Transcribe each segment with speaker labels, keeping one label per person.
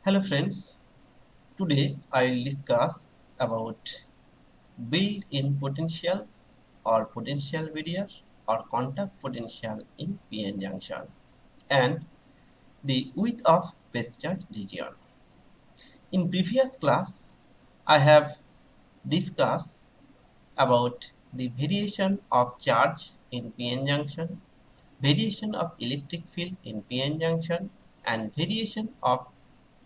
Speaker 1: Hello friends, today I will discuss about built-in potential or potential barrier or contact potential in PN junction and the width of phase charge region. In previous class, I have discussed about the variation of charge in PN junction, variation of electric field in PN junction, and variation of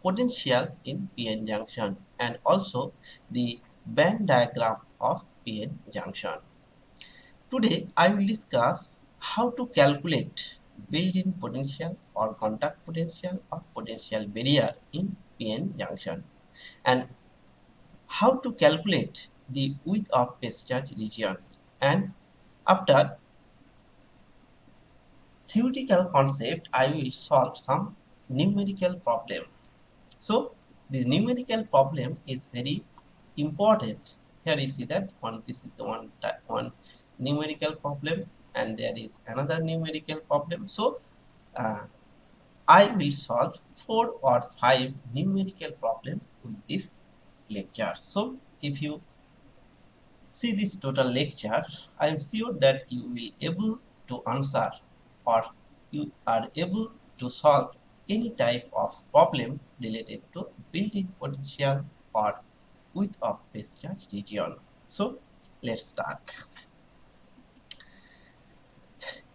Speaker 1: potential in PN junction, and also the band diagram of PN junction. Today I will discuss how to calculate built-in potential or contact potential or potential barrier in PN junction and how to calculate the width of phase charge region, and after theoretical concept I will solve some numerical problem. So the numerical problem is very important. Here you see that this is the one numerical problem, and there is another numerical problem. So uh, I will solve 4 or 5 numerical problem with this lecture. So if you see this total lecture, I am sure that you will able to answer or you are able to solve any type of problem related to building potential or width of phase charge region. So let's start.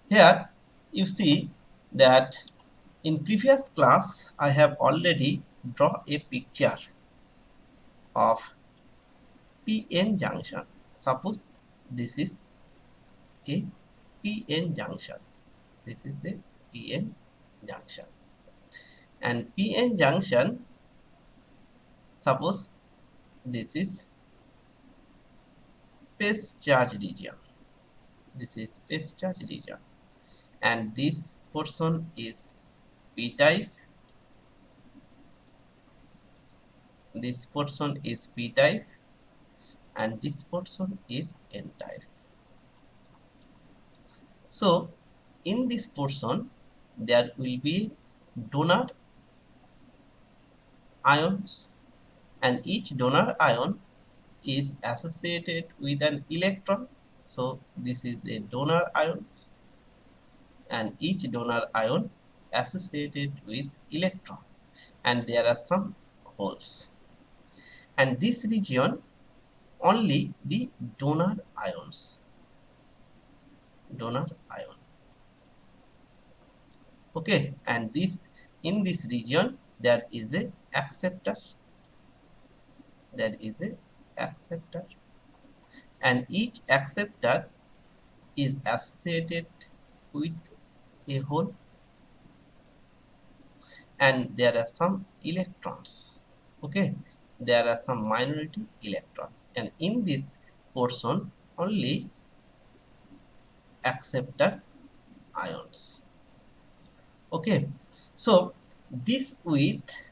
Speaker 1: Here you see that in previous class I have already drawn a picture of PN junction. Suppose this is a PN junction. This is a PN junction. And PN junction, suppose this is phase charge region. This is phase charge region. And this portion is P type. This portion is P type. And this portion is N type. So in this portion, there will be donor ions, and each donor ion is associated with an electron. So this is a donor ion, and each donor ion associated with electron, and there are some holes, and this region only the donor ions, donor ion. Okay, and this in this region there is a acceptor, there is a acceptor, and each acceptor is associated with a hole, and there are some electrons. Okay, there are some minority electron, and in this portion only acceptor ions. Okay, so this width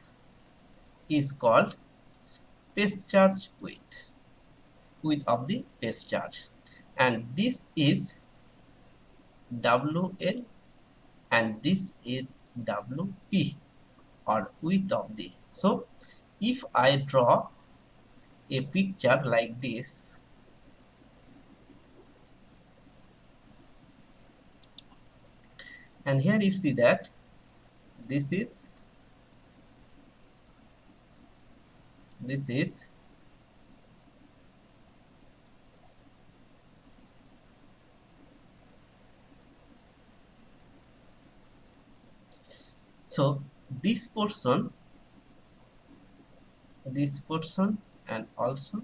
Speaker 1: is called phase charge width, width of the phase charge, and this is WL, and this is WP, or width of the. So if I draw a picture like this, and here you see that this is so this portion, and also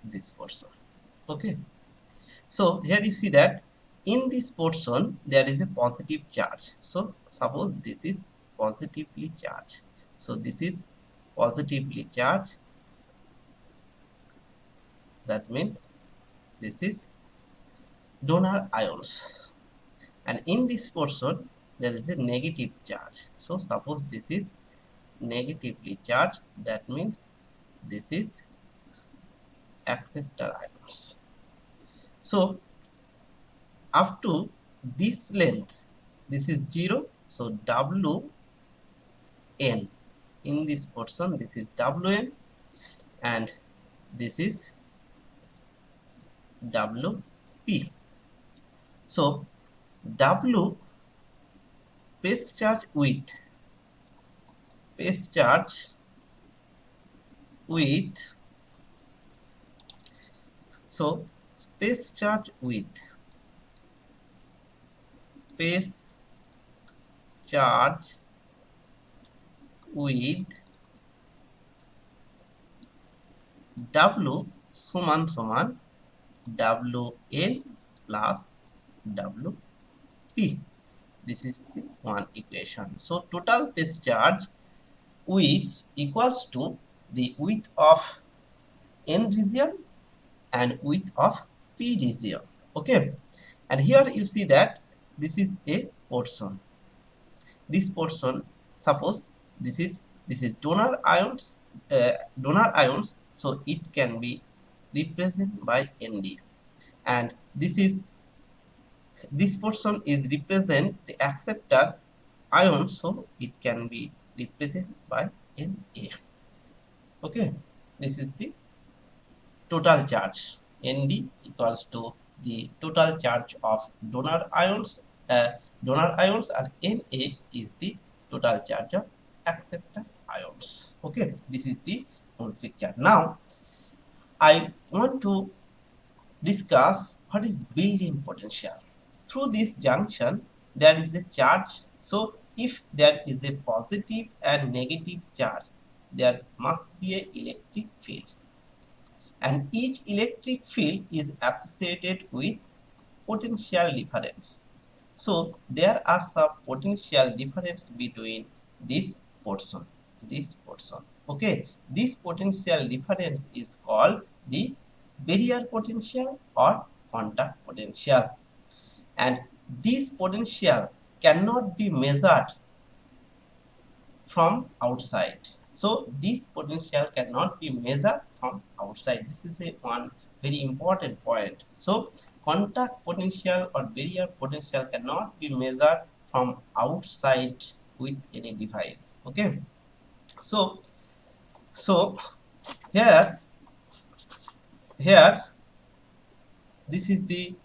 Speaker 1: this portion. Okay, so here you see that in this portion there is a positive charge. So suppose this is positively charged, so this is positively charged, that means this is donor ions, and in this portion there is a negative charge. So suppose this is negatively charged, that means this is acceptor ions. So up to this length, this is 0, so WN, in this portion this is Wn and this is Wp. So W phase charge with so phase charge with W সমান Wn plus Wp. This is the one equation. So total phase charge width equals to the width of n region and width of p region. Okay, and here you see that this is a portion. This portion, suppose this is donor ions, so it can be represented by Nd, and this portion is represent the acceptor ion, so it can be represented by Na. Okay, this is the total charge. Nd equals to the total charge of donor ions, and Na is the total charge of acceptor ions. Okay, this is the whole picture. Now I want to discuss what is built-in potential. Through this junction there is a charge, so if there is a positive and negative charge, there must be an electric field, and each electric field is associated with potential difference. So there are some potential difference between this portion. Okay, this potential difference is called the barrier potential or contact potential, and this potential cannot be measured from outside. So this potential cannot be measured from outside. This is a one very important point. So contact potential or barrier potential cannot be measured from outside with any device. Okay, so here this is the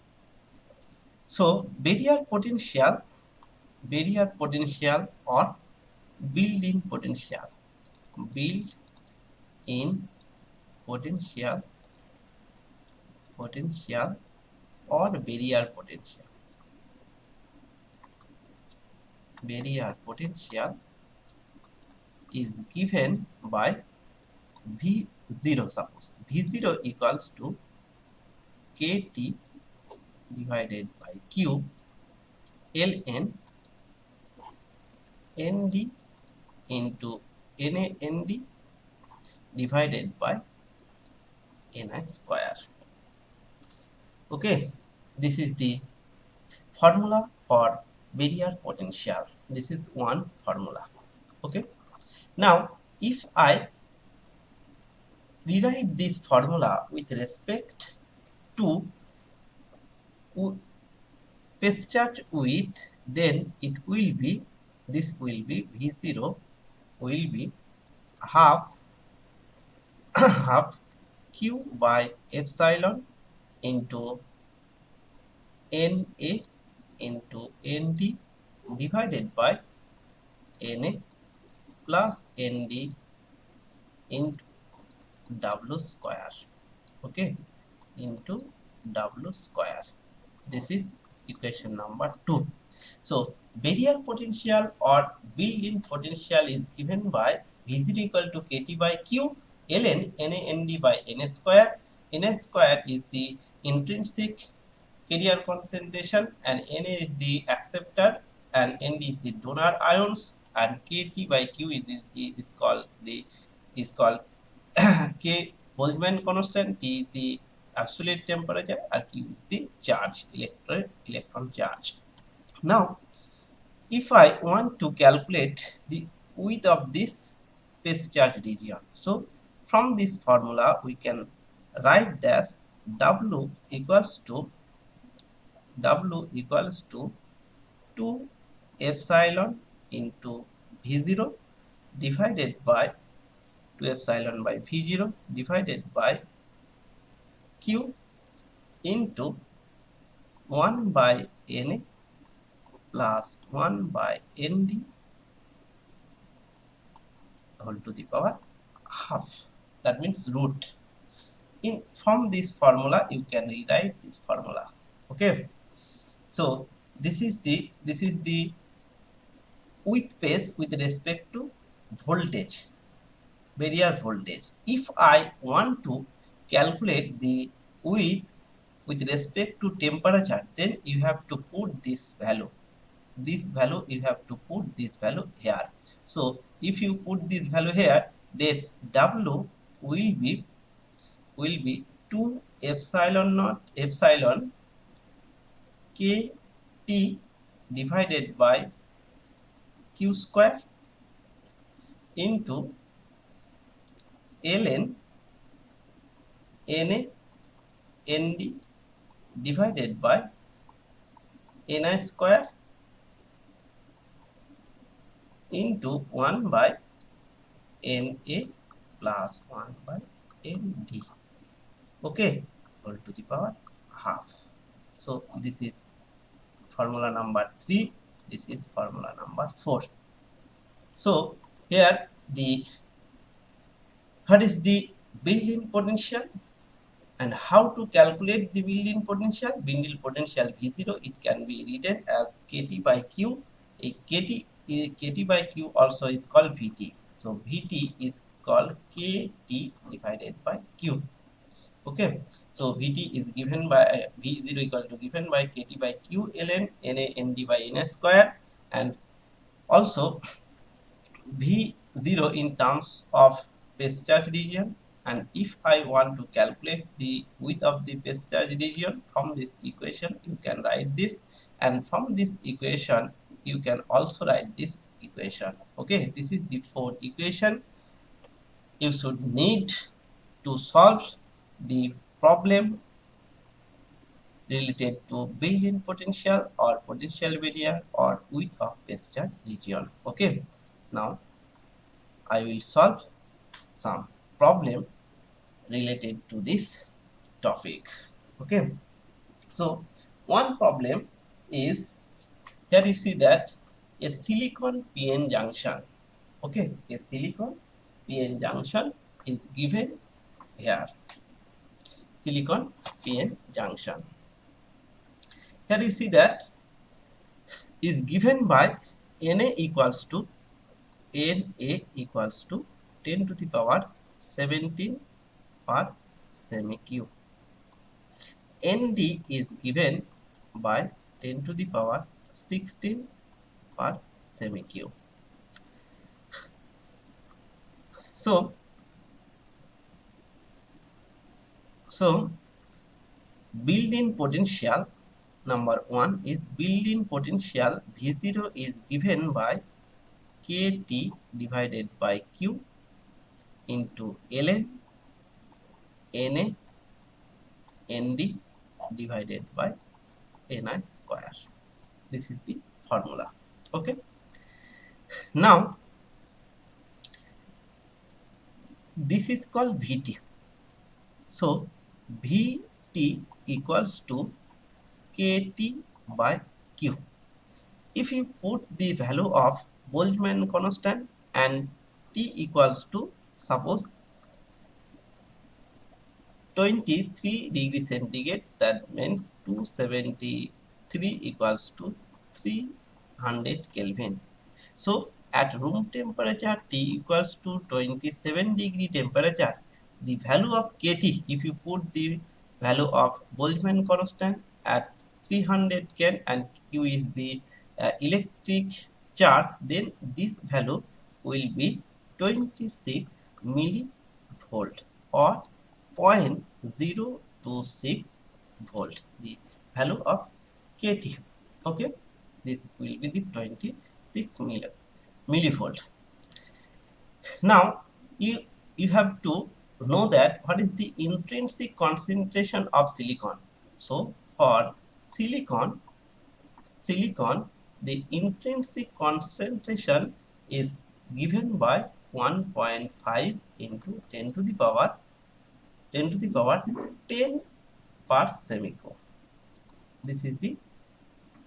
Speaker 1: barrier potential or built-in potential or barrier potential is given by V0. Suppose V0 equals to KT divided by Q ln Nd into NaNd divided by Ni square. Okay, this is the formula for barrier potential. This is one formula. Okay, now if I rewrite this formula with respect to phase charge width, then it will be, this will be V0 will be half half Q by epsilon into Na into Nd divided by Na plus Nd into W square. Okay, into W square. This is equation number 2. So barrier potential or built-in potential is given by V0 equal to KT by Q ln NaNd by Na square. Na square is the intrinsic carrier concentration, and Na is the acceptor, and Nd is the donor ions, and KT by Q is called K Boltzmann constant, T is the absolute temperature, and Q is the charge, electron charge. Now if I want to calculate the width of this phase charge region, so from this formula we can write that W equals to 2 epsilon into V0 divided by 2 epsilon by V0 divided by Q into 1 by Na plus 1 by Nd whole to the power half. That means root. In from this formula you can rewrite this formula. Okay. So this is the with phase with respect to voltage, barrier voltage. If I want to calculate the width with respect to temperature, then you have to put this value. This value you have to put this value here. So if you put this value here, then W will be 2 epsilon naught epsilon k T divided by Q square into ln Na Nd divided by Ni square into 1 by Na plus 1 by Nd. Okay, whole to the power half. So this is formula number 3. This is formula number 4. So here what is the built-in potential and how to calculate the built-in potential? Built-in potential V0, it can be written as Kt by Q. A Kt by Q also is called Vt. So Vt is called Kt divided by Q. Okay, so Vt is given by V0 equal to given by Kt by Q ln Na Nd by Na square, and also V0 in terms of phase charge region. And if I want to calculate the width of the phase charge region, from this equation you can write this, and from this equation you can also write this equation. Okay, this is the 4 equation you should need to solve the problem related to built-in potential or potential barrier or width of phase charge region. Okay, now I will solve some problem related to this topic. Okay, so one problem is, here you see that a silicon PN junction, okay, a silicon PN junction is given here. Silicon PN junction, here you see that is given by Na equals to 10 to the power 17 per semi cube. Nd is given by 10 to the power 16 per semi cube. So built-in potential number 1 is built-in potential V0 is given by Kt divided by Q into ln Na Nd divided by Ni square. This is the formula. Okay, now this is called Vt. So Vt equals to Kt by Q. If you put the value of Boltzmann constant and T equals to suppose 23 degree centigrade, that means 273 equals to 300 Kelvin. So at room temperature T equals to 27 degree temperature, the value of Kt, if you put the value of Boltzmann constant at 300 Kelvin and Q is the electric charge, then this value will be 26 millivolt or 0.026 volt, the value of Kt. Okay, this will be the 26 millivolt. Now you have to know that what is the intrinsic concentration of silicon. So for silicon the intrinsic concentration is given by 1.5 into 10 to the power 10 per semicon. This is the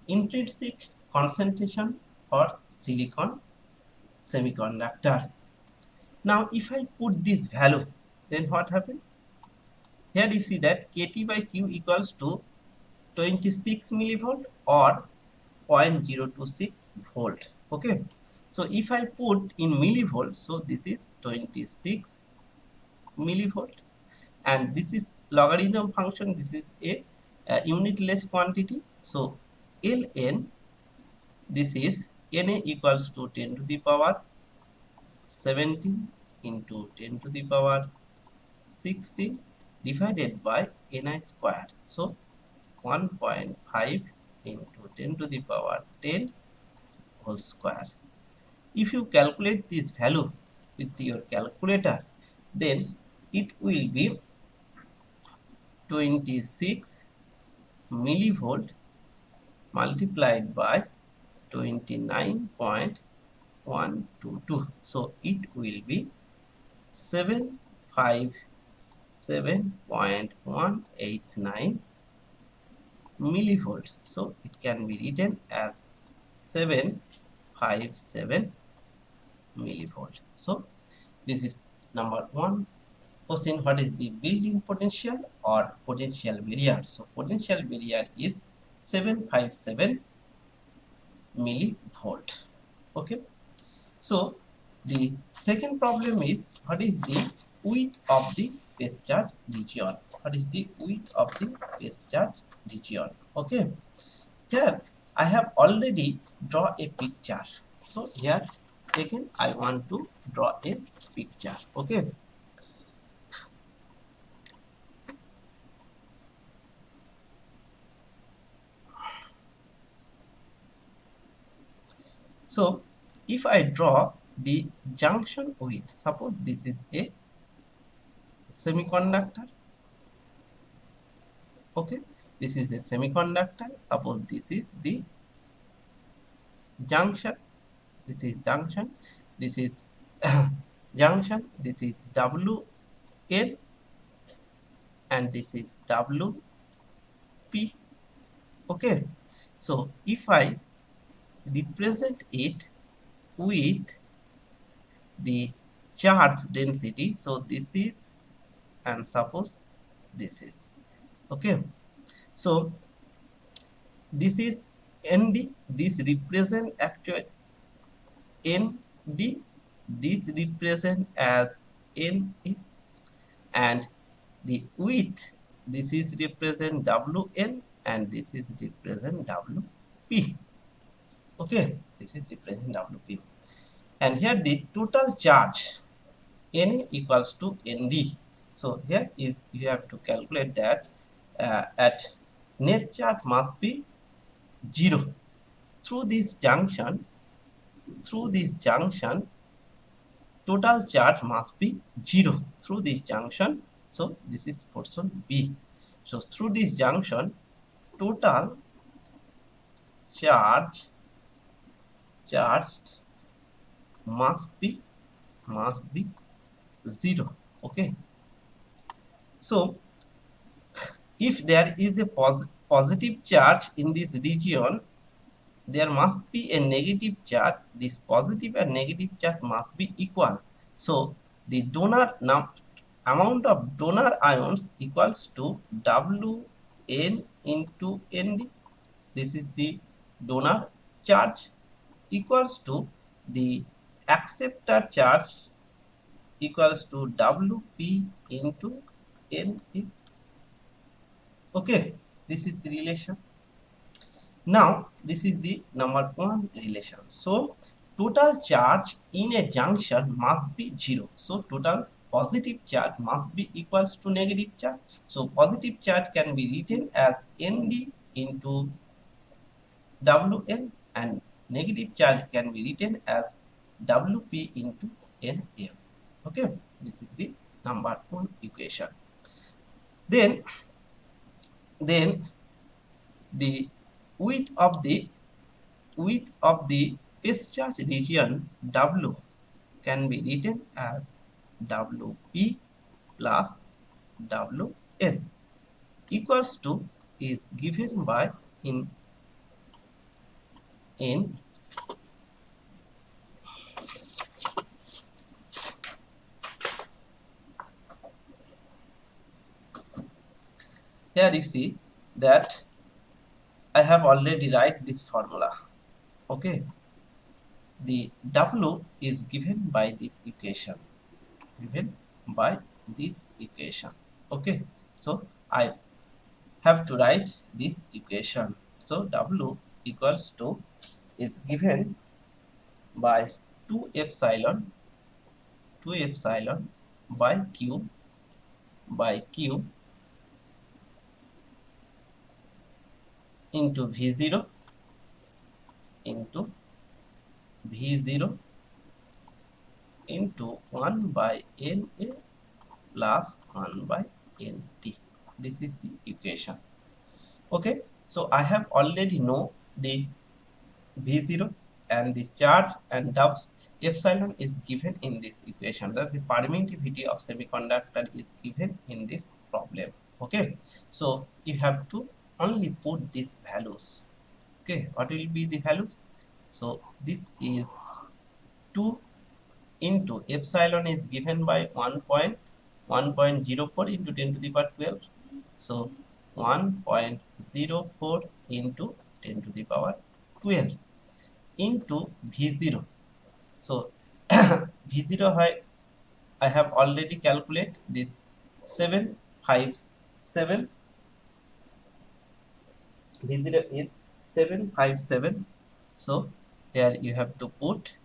Speaker 1: intrinsic concentration for silicon semiconductor. Now if I put this value, then what happened? Here you see that Kt by Q equals to 26 millivolt or 0.026 volt. Okay, so if I put in millivolt, so this is 26 millivolt, and this is logarithm function, this is a unitless quantity, so ln, this is Na equals to 10 to the power 17 into 10 to the power 16 divided by Ni square, so 1.5 into 10 to the power 10 whole square. If you calculate this value with your calculator, then it will be 26 millivolt multiplied by 29.122. So it will be 757.189 millivolt. So it can be written as 757 millivolt. So this is number one question. What is the built-in potential or potential barrier? So potential barrier is 757 millivolt. Okay, so the second problem is, what is the width of the phase charge region? What is the width of the phase charge region? Okay, here I have already draw a picture. So here again I want to draw a picture. Okay, so if I draw the junction width, suppose this is a semiconductor. Okay, this is a semiconductor. Suppose this is the junction, this is junction, this is junction, this is WN, and this is WP. Okay, so if I represent it with the charge density, so this is, and suppose this is, okay, so this is ND, this represent actual ND, this represent as NA, and the width, this is represent WN, and this is represent WP. Okay, this is represent WP, and here the total charge Na equals to Nd. So here is, you have to calculate that at net charge must be 0 through this junction. Through this junction, total charge must be 0 through this junction. So this is portion B. So through this junction, total charged must be 0. Okay, so if there is a positive charge in this region, there must be a negative charge. This positive and negative charge must be equal. So the donor amount of donor ions equals to Wn into Nd. This is the donor charge, equals to the acceptor charge equals to Wp into Na. Okay, this is the relation. Now this is the number one relation. So total charge in a junction must be 0. So total positive charge must be equals to negative charge. So positive charge can be written as Nd into Wn, and negative charge can be written as Wp into Nm. Okay, this is the number one equation. Then the width of the phase charge region W can be written as Wp plus Wn equals to is given by in here you see that I have already write this formula. Okay, the W is given by this equation, given by this equation. Okay, so I have to write this equation. So W equals to is given by 2 epsilon by Q into V0 into V0 into 1 by Na plus 1 by Nt. This is the equation. Okay, so I have already know the V0 and the charge and doubts epsilon is given in this equation, that the permittivity of semiconductor is given in this problem. Okay, so you have to only put these values. Okay, what will be the values? So this is 2 into epsilon is given by 1.04 into 10 to the power 12. So 1.04 into 10 to the power 12 into V0. So V0 I have already calculated this 757. V0 is 757. So here you have to put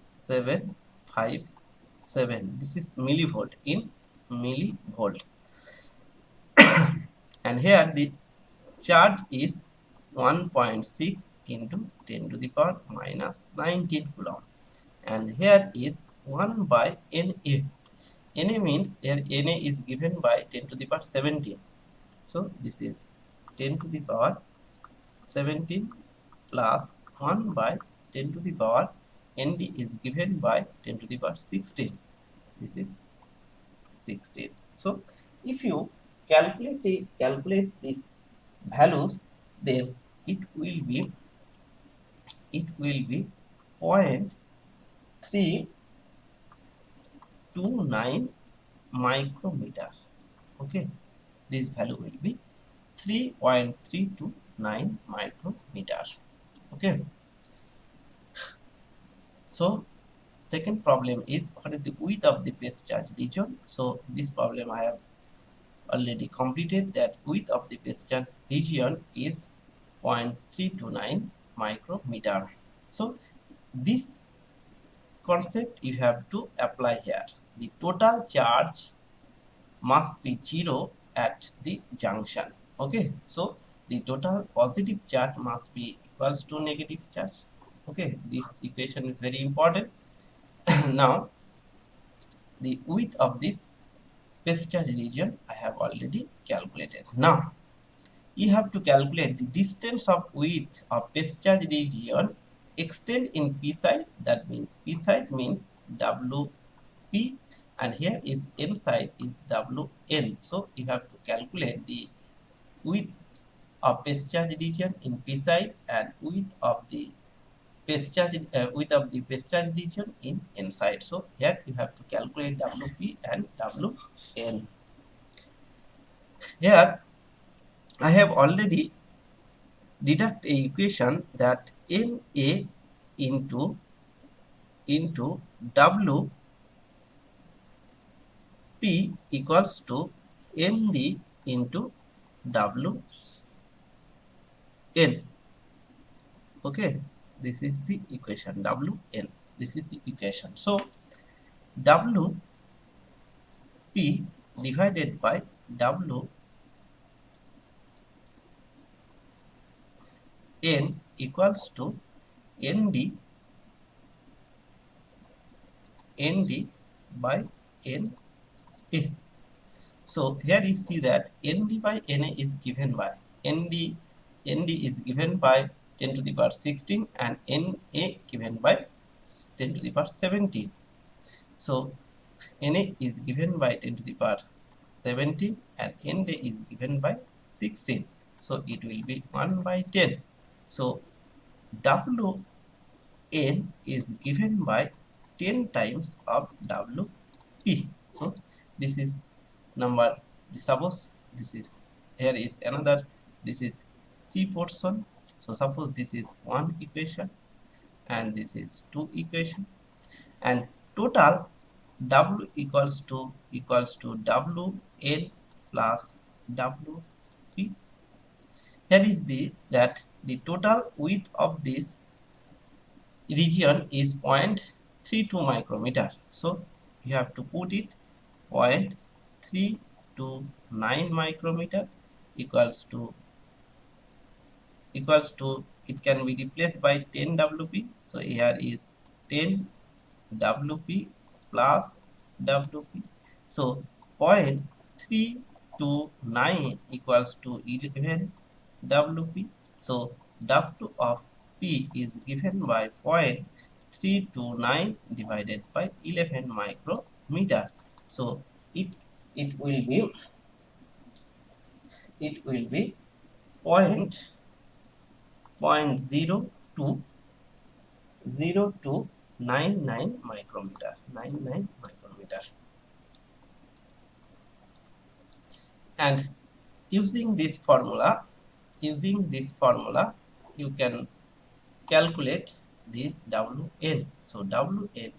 Speaker 1: 757. This is millivolt in millivolt. And here the charge is 1.6 into 10 to the power minus 19 coulomb. And here is 1 by Na. Na means here Na is given by 10 to the power 17. So this is 10 to the power 17 plus 1 by 10 to the power Nd is given by 10 to the power 16. This is 16. So if you calculate these values, then it will be 0.329 micrometer. Okay, this value will be 3.329 micrometer. Okay, so second problem is what is the width of the phase charge region. So this problem I have already completed, that width of the phase charge region is 0.329 micrometer. So this concept you have to apply here. The total charge must be 0 at the junction. Okay, so the total positive charge must be equals to negative charge. Okay, this equation is very important. Now the width of the phase charge region I have already calculated. Now you have to calculate the distance of width of phase charge region extend in p side. That means p side means Wp, and here is n side is Wn. So you have to calculate the width of phase charge region in p side and width of the phase charge region in n side. So here you have to calculate Wp and Wn. Here I have already deduct a equation that Na into Wp equals to Nd into Wn. Okay, this is the equation Wn. This is the equation. So Wp divided by Wn equals to Nd by Na. So here you see that Nd by Na is given by Nd is given by 10 to the power 16 and Na given by 10 to the power 17. So Na is given by 10 to the power 17 and Nd is given by 16. So it will be 1 by 10. So Wn is given by 10 times of Wp. So this is number, suppose this is, here is another, this is C portion. So suppose this is one equation and this is two equation, and total W equals to Wn plus Wp. Here is the total width of this region is 0.32 micrometer. So you have to put it 0.329 micrometer equals to it can be replaced by 10 Wp. So here is 10 Wp plus Wp. So 0.329 equals to 11 Wp. So W of P is given by 0.329 divided by 11 micrometer. So it it will be it will be point zero two 0299 micrometer, 99 micrometer. And using this formula you can calculate the Wn. So Wn is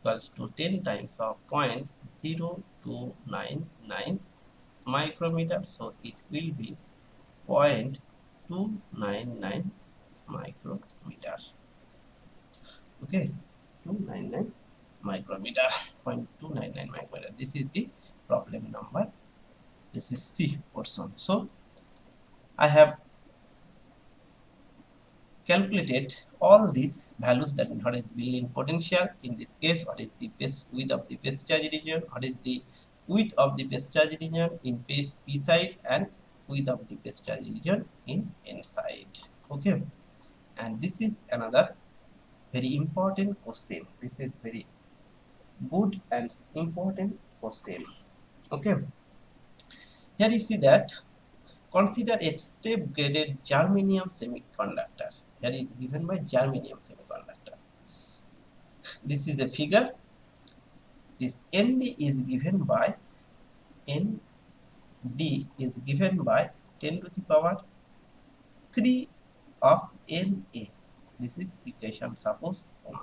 Speaker 1: equals to 10 times of 0.0299 micrometer. So it will be 0.299 micrometer. Okay, 299 micrometer, 0.299 micrometer. This is the problem number. This is C portion. So I have calculated all these values, that what is built-in potential in this case, what is the best width of the base charge region, what is the width of the base charge region in P side, and width of the base charge region in N side. Okay, and this is another very important question. This is very good and important question. Okay, here you see that consider a step graded germanium semiconductor. Here is given by germanium semiconductor. This is a figure. This Nd is given by 10 to the power 3 of Na. This is equation suppose 1.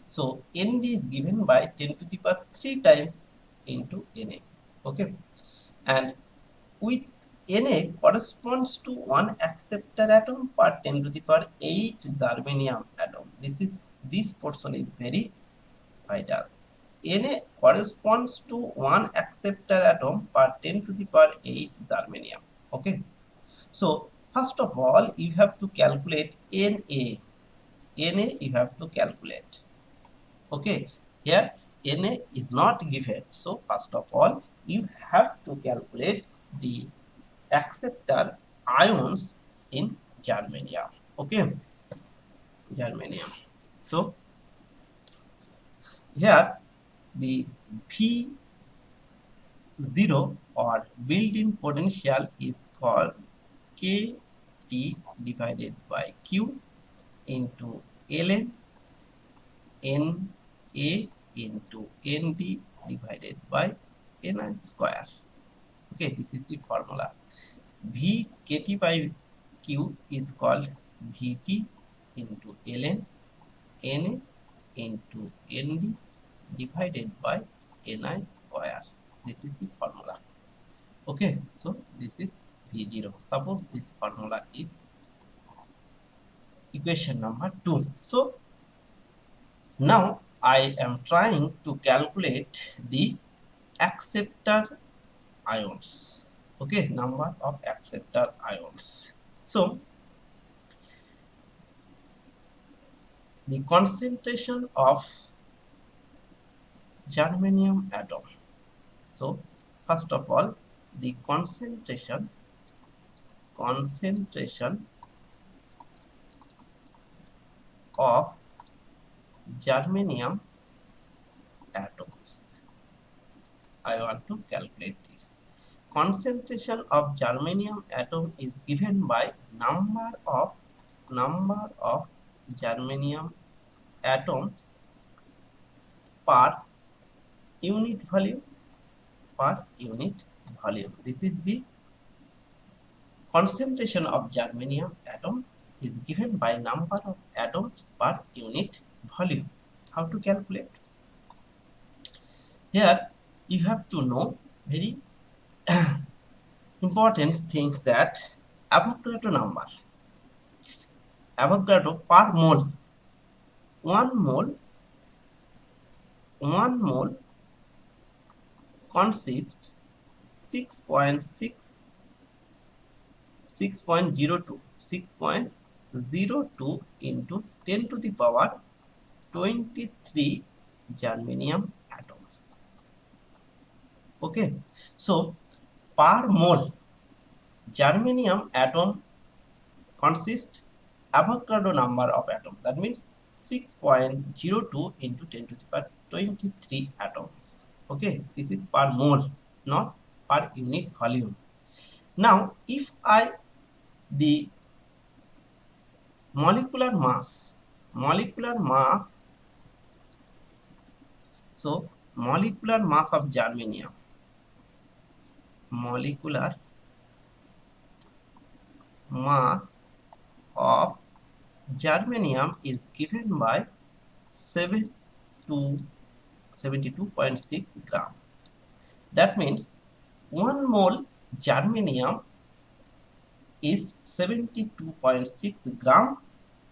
Speaker 1: So Nd is given by 10 to the power 3 times into Na. Okay, and with Na corresponds to one acceptor atom per 10 to the power 8 germanium atom. This portion is very vital. Na corresponds to one acceptor atom per 10 to the power 8 germanium. Okay, so first of all you have to calculate Na. Na you have to calculate. Okay, here Na is not given, so first of all you have to calculate the acceptor ions in germanium. Okay, germanium. So here the V0 or built-in potential is called KT divided by Q into ln Na into Nd divided by Ni square. Okay, this is the formula. V KT by Q is called Vt into ln Na into Nd divided by Ni square. This is the formula. Okay, so this is V0. Suppose this formula is equation number 2. So now I am trying to calculate the acceptor ions. Okay, number of acceptor ions. So the concentration of germanium atom. So first of all the concentration of germanium atoms. I want to calculate this. Concentration of germanium atom is given by number of germanium atoms per unit volume per unit volume. This is the concentration of germanium atom is given by number of atoms per unit volume. How to calculate? Here you have to know very important things that Avogadro number. Avogadro per mole. One mole consists 6.6 6.02 into 10 to the power 23 germanium atoms. Okay, so per mole germanium atom consists Avogadro number of atoms. That means 6.02 into 10 to the power 23 atoms. Okay, this is per mole, not per unit volume. Now, if the molecular mass, so molecular mass of germanium, molecular mass of germanium is given by 7 to 72.6 gram. That means 1 mole germanium is 72.6 gram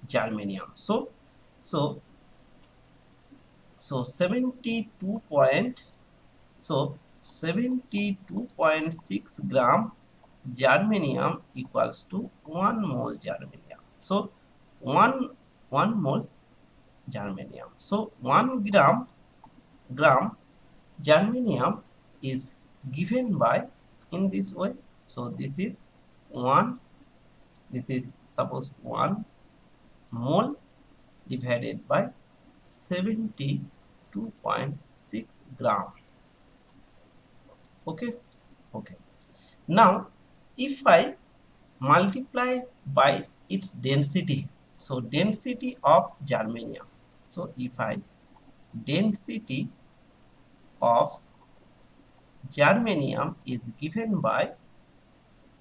Speaker 1: germanium. So 72.6 gram germanium equals to 1 mole germanium. So 1 mole germanium. So 1 gram germanium is given by in this way. So this is suppose 1 mole divided by 72.6 gram. Okay. Now if I multiply by its density, so density of germanium, so if I density of germanium is given by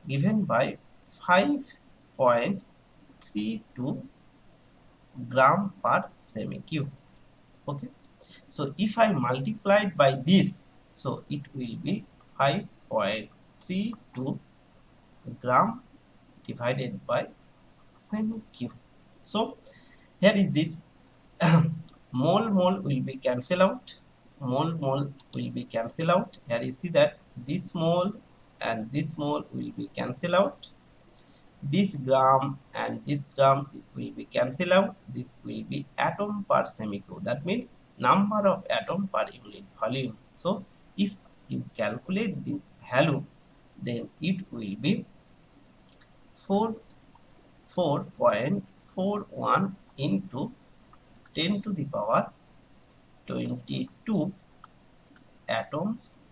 Speaker 1: 5.32 gram per semi-cube. Okay, so if I multiply it by this, so it will be 5.32 gram divided by semi-cube. So here is this mole will be cancel out, mole will be cancel out. Here you see that this mole and this mole will be cancel out, this gram and this gram it will be cancel out, this will be atom per semi-cube. That means number of atom per unit volume. So if you calculate this value, then it will be 4.41 into 10 to the power 22 atoms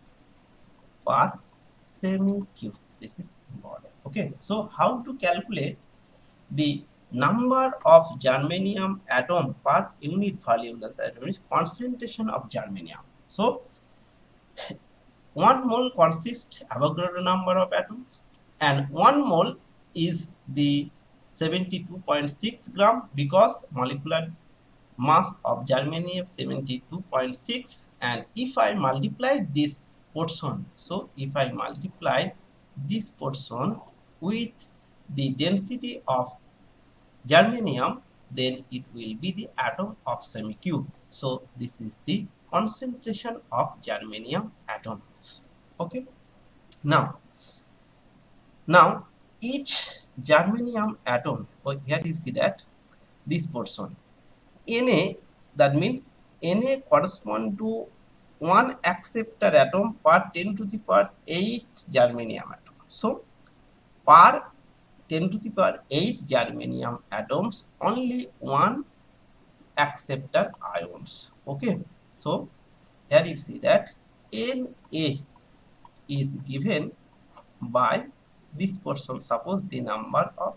Speaker 1: per semi-cube. This is important. Okay, so how to calculate the number of germanium atom per unit volume, that's concentration of germanium. So 1 mole consists Avogadro number of atoms, and 1 mole is the 72.6 gram because molecular mass of germanium 72.6, and if I multiply this portion, so if I multiply this portion with the density of germanium, then it will be the atom of semi-cube. So this is the concentration of germanium atoms. Okay, now each germanium atom, here you see that this portion Na, that means Na correspond to 1 acceptor atom per 10 to the power 8 germanium atom. So per 10 to the power 8 germanium atoms, only 1 acceptor ions. Okay, so here you see that Na is given by this portion, suppose the number of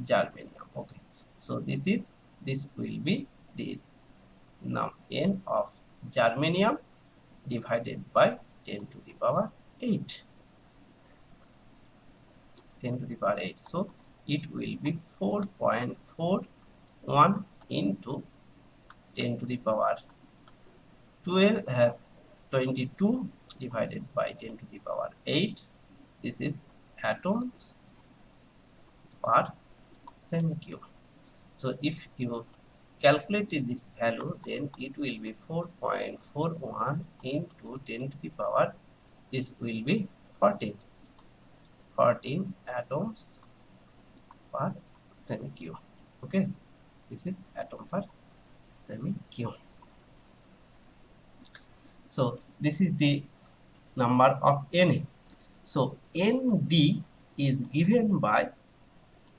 Speaker 1: germanium. Okay, so this will be the n of germanium divided by 10 to the power 8, 10 to the power 8. So it will be 4.41 into 10 to the power 12, 22 divided by 10 to the power 8. This is atoms per semi-cube. So if you calculated this value, then it will be 4.41 into 10 to the power, this will be 14 atoms per semi-cube. Okay, this is atom per semi-cube. So this is the number of Na. So Nd is given by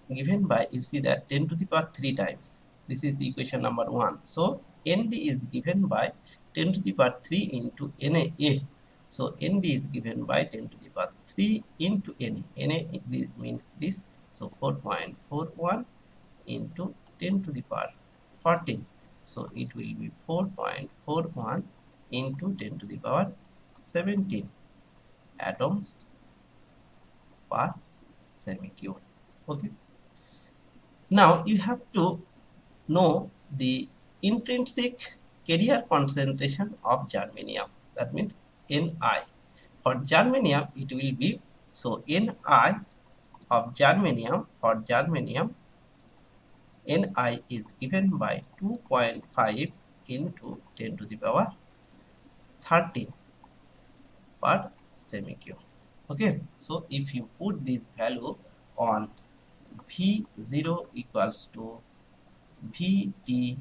Speaker 1: you see that 10 to the power 3 times. This is the equation number 1. So Nd is given by 10 to the power 3 into Na. So Nd is given by 10 to the power 3 into Na. Na means this. So 4.41 into 10 to the power 14. So it will be 4.41 into 10 to the power 17 atoms per semi-cube. Okay. Now you have to know the intrinsic carrier concentration of germanium. That means Ni. For germanium, it will be, so Ni of germanium, for germanium, Ni is given by 2.5 into 10 to the power 13 per semi-cube. Okay, so if you put this value on V0 equals to Vt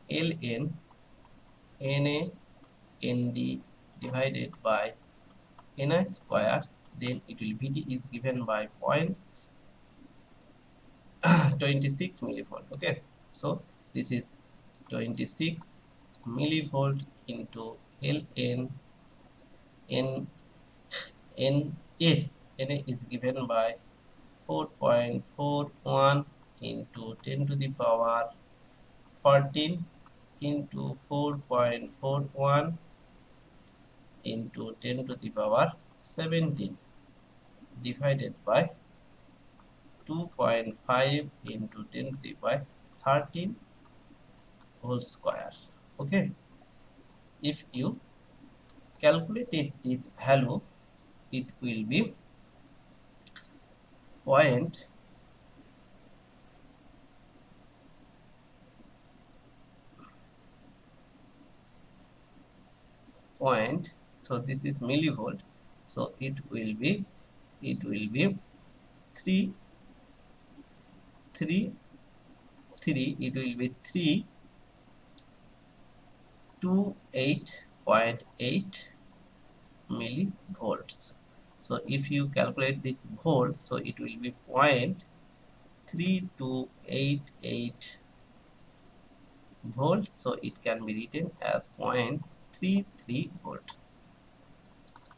Speaker 1: ln Na Nd divided by Ni square, then it will Vt is given by 0.26 millivolt. Okay, so this is 26 millivolt into ln Na is given by 4.41 into 10 to the power 14 into 4.41 into 10 to the power 17 divided by 2.5 into 10 to the power 13 whole square. Okay, if you calculated this value, it will be point so this is millivolt, so it will be 3 it will be 328.8 millivolts. So if you calculate this volt, so it will be 0.3288 volt, so it can be written as 0.33 volt.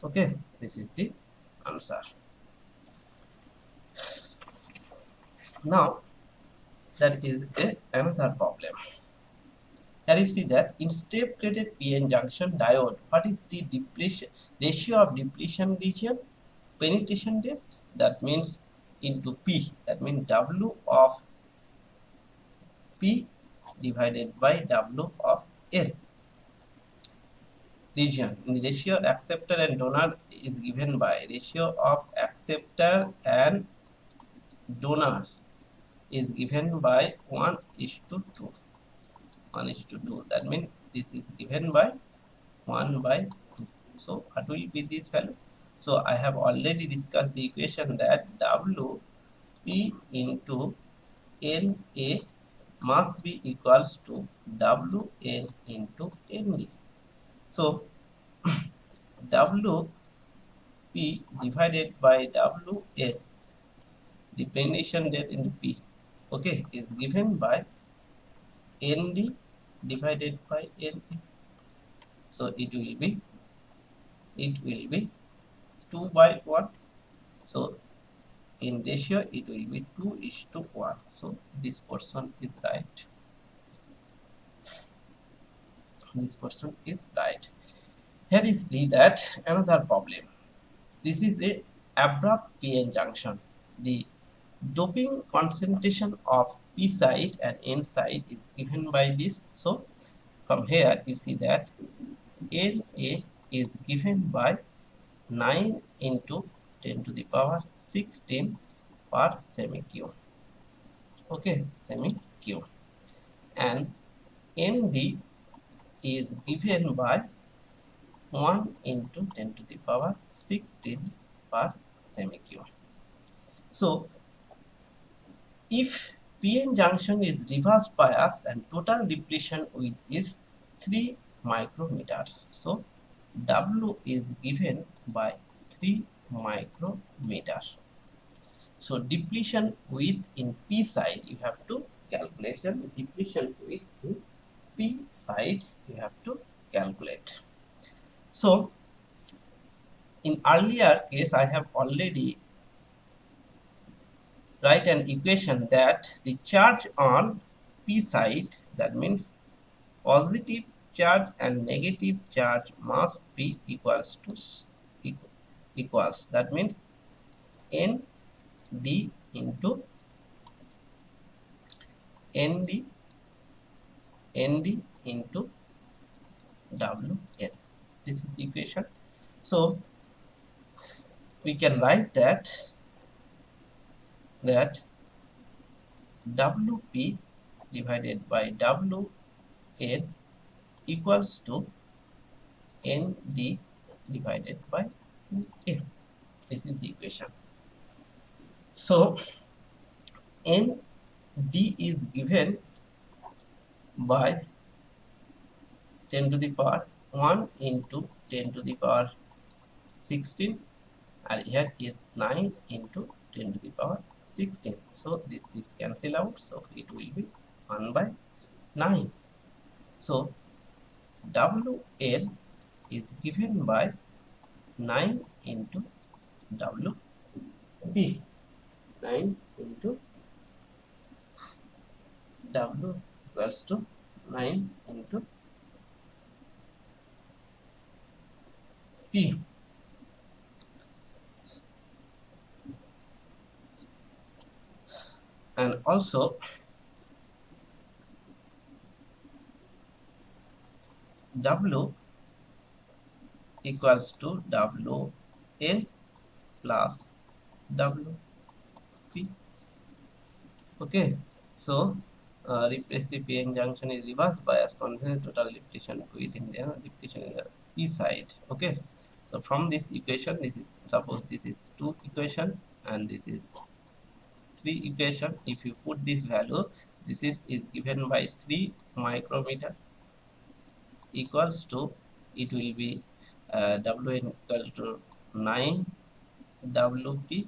Speaker 1: Okay, this is the answer. Now that is another problem. Here you see that in step graded PN junction diode, what is the depletion ratio of depletion region penetration depth? That means into P, that means W of P divided by W of L. Region in the ratio of acceptor and donor is given by ratio of acceptor and donor is given by 1:2. 1:2. That means this is given by 1/2. So what will be this value? So I have already discussed the equation that WP into NA must be equals to WN into ND. So WP divided by WN, the penetration depth into P, okay, is given by ND divided by NA. So it will be 2 by 1. So in ratio it will be 2:1. So this portion is right. This portion is right. Here is the that another problem. This is a abrupt PN junction. The doping concentration of P side and N side is given by this. So from here you see that Na is given by 9 into 10 to the power 16 per semi-cube. Okay, semi-cube. And Nd is given by 1 into 10 to the power 16 per semi-cube. So if PN junction is reverse bias and total depletion width is 3 micrometer, so W is given by 3 micrometer. So depletion width in P side you have to calculate, and depletion width in P side you have to calculate. So in earlier case I have already write an equation that the charge on P side, that means positive charge and negative charge must be equals, that means N D into ND into WN. This is the equation. So we can write that WP divided by WN equals to ND divided by NA. This is the equation. So ND is given by 10 to the power 1 into 10 to the power 16, and here is 9 into 10 to the power 16. So this cancel out, so it will be 1 by 9. So WL is given by 9 into WP. 9 into W equals to 9 into P. And also W equals to WN plus WP. Okay, so replace the PN junction is reverse bias, confident total depletion within the depletion in the P side. Okay, so from this equation, this is, suppose this is 2 equation and this is 3 equation. If you put this value, this is given by 3 micrometer equals to, it will be Wn equal to 9 WP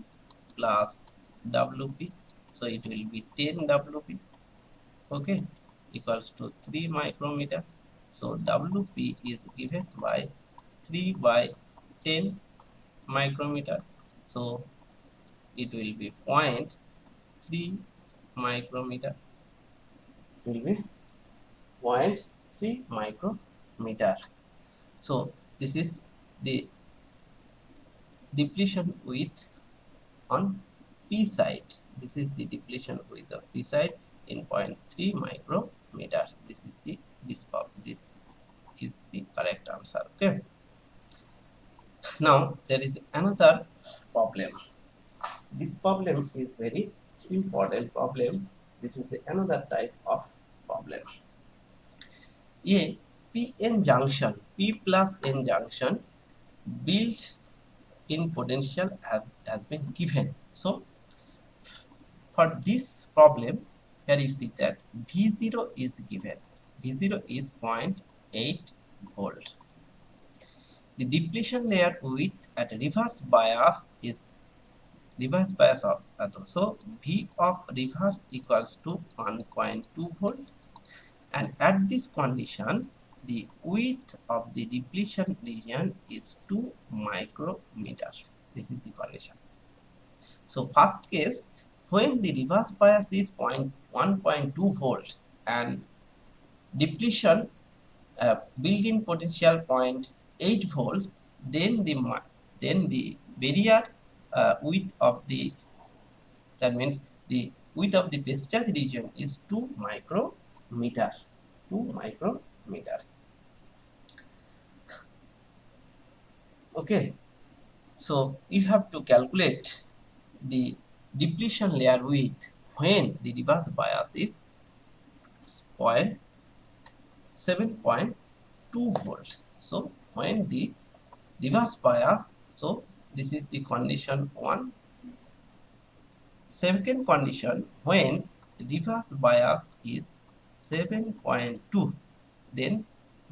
Speaker 1: plus WP, so it will be 10 WP. Okay, equals to 3 micrometer. So WP is given by 3 by 10 micrometer, so it will be 0.3 micrometer. It will be 0.3 micrometer. So this is the depletion width on P side. This is the depletion width of P side in 0.3 micrometer. This is the correct answer. Okay. Now there is another problem. This problem is very important problem. This is another type of problem. A PN junction, P plus N junction built in potential has been given. So for this problem, here you see that V0 is given. V0 is 0.8 volt. The depletion layer width at reverse bias is reverse bias of so V of reverse equals to 1.2 volt, and at this condition the width of the depletion region is 2 micrometer. This is the condition. So first case, when the reverse bias is 1.2 volt and depletion built-in potential 0.8 volt, then the barrier width of the, that means the width of the discharge region is 2 micrometer. 2 micrometer. Okay, so you have to calculate the depletion layer width when the reverse bias is 7.2 volt. So when the reverse bias, so this is the condition 1. Second condition, when reverse bias is 7.2, then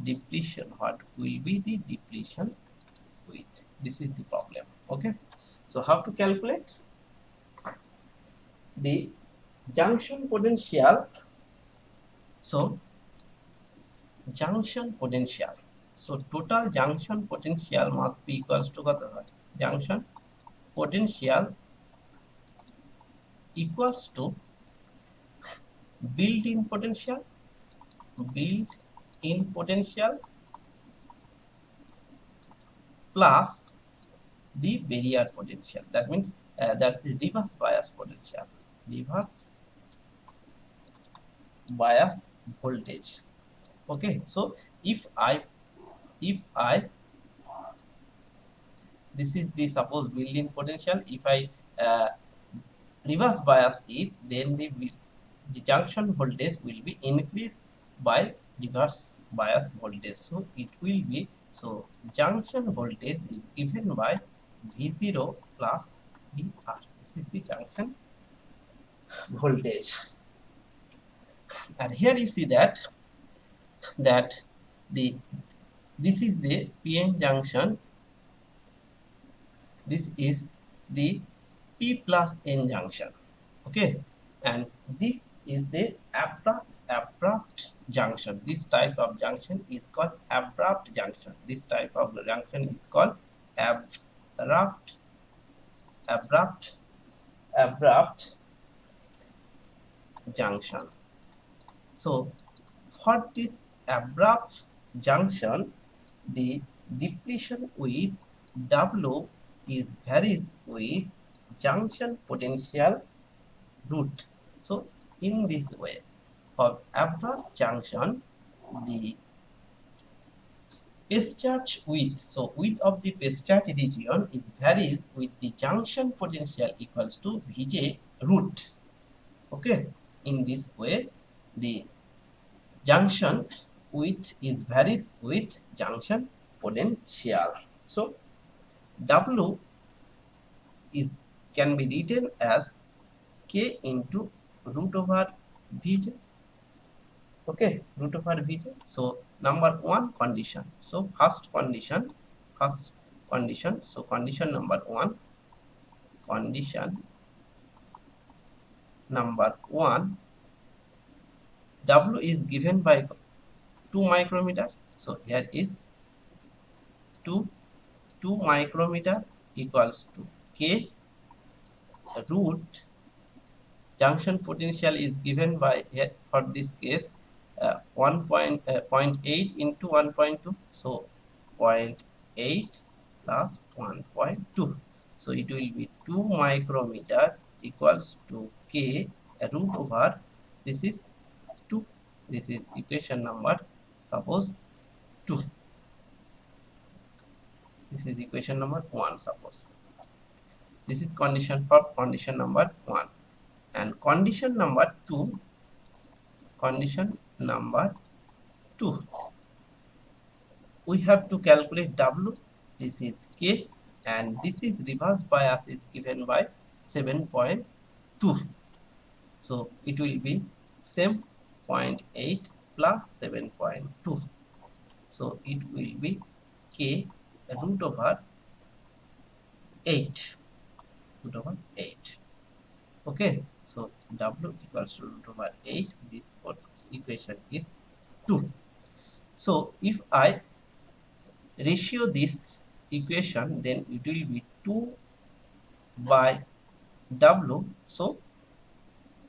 Speaker 1: depletion, what will be the depletion width? This is the problem. Okay, so how to calculate the junction potential? So junction potential, so total junction potential must be equals to কত হয়? Junction potential equals to built-in potential plus the barrier potential. That means that is reverse bias potential, reverse bias voltage. Okay, so if I this is the suppose built-in potential, if I reverse bias it, then the junction voltage will be increased by reverse bias voltage. So it will be, so junction voltage is given by V0 plus VR. This is the junction voltage. And here you see that the this is the PN junction, this is the P plus N junction. Okay, and this is the abrupt junction. This type of junction is called abrupt junction. This type of junction is called abrupt junction. So for this abrupt junction, the depletion width W is varies with junction potential root. So in this way, for abrupt junction, the discharge width, so width of the discharge region is varies with the junction potential equals to Vj root. Okay, in this way the junction width is varies with junction potential. So W is can be written as K into root over Vj. Okay, root over Vj. So number 1 condition, so first condition, so condition number 1, condition number 1, W is given by 2 micrometer. So here is 2 micrometer equals to K root junction potential is given by here for this case 0.8 into 1.2, so 0.8 plus 1.2, so it will be 2 micrometer equals to K root over, this is 2, this is equation number suppose 2, this is equation number 1 suppose. This is condition for condition number 1. And condition number 2, we have to calculate W. This is K, and this is reverse bias is given by 7.2, so it will be same 0.8 plus 7.2, so it will be K root over 8. Okay, so W equals to root over 8. This equation is 2. So if I ratio this equation, then it will be 2 by W. So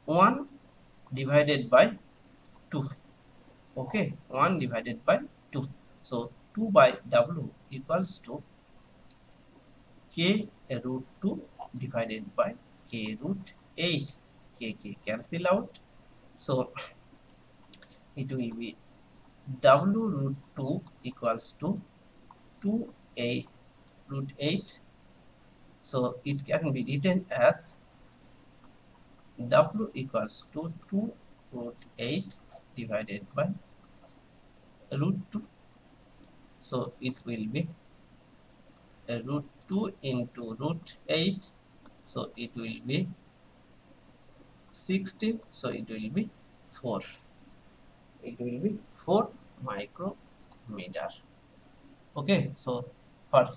Speaker 1: 1 divided by 2. Okay, 1 divided by 2. So 2 by W equals to k root 2 divided by k root 8. K cancel out. So it will be W root 2 equals to 2a root 8. So it can be written as W equals to 2 root 8 divided by root 2. So it will be root 2 into root 8. So it will be 16. So it will be 4. It will be 4 micrometer. Okay. So for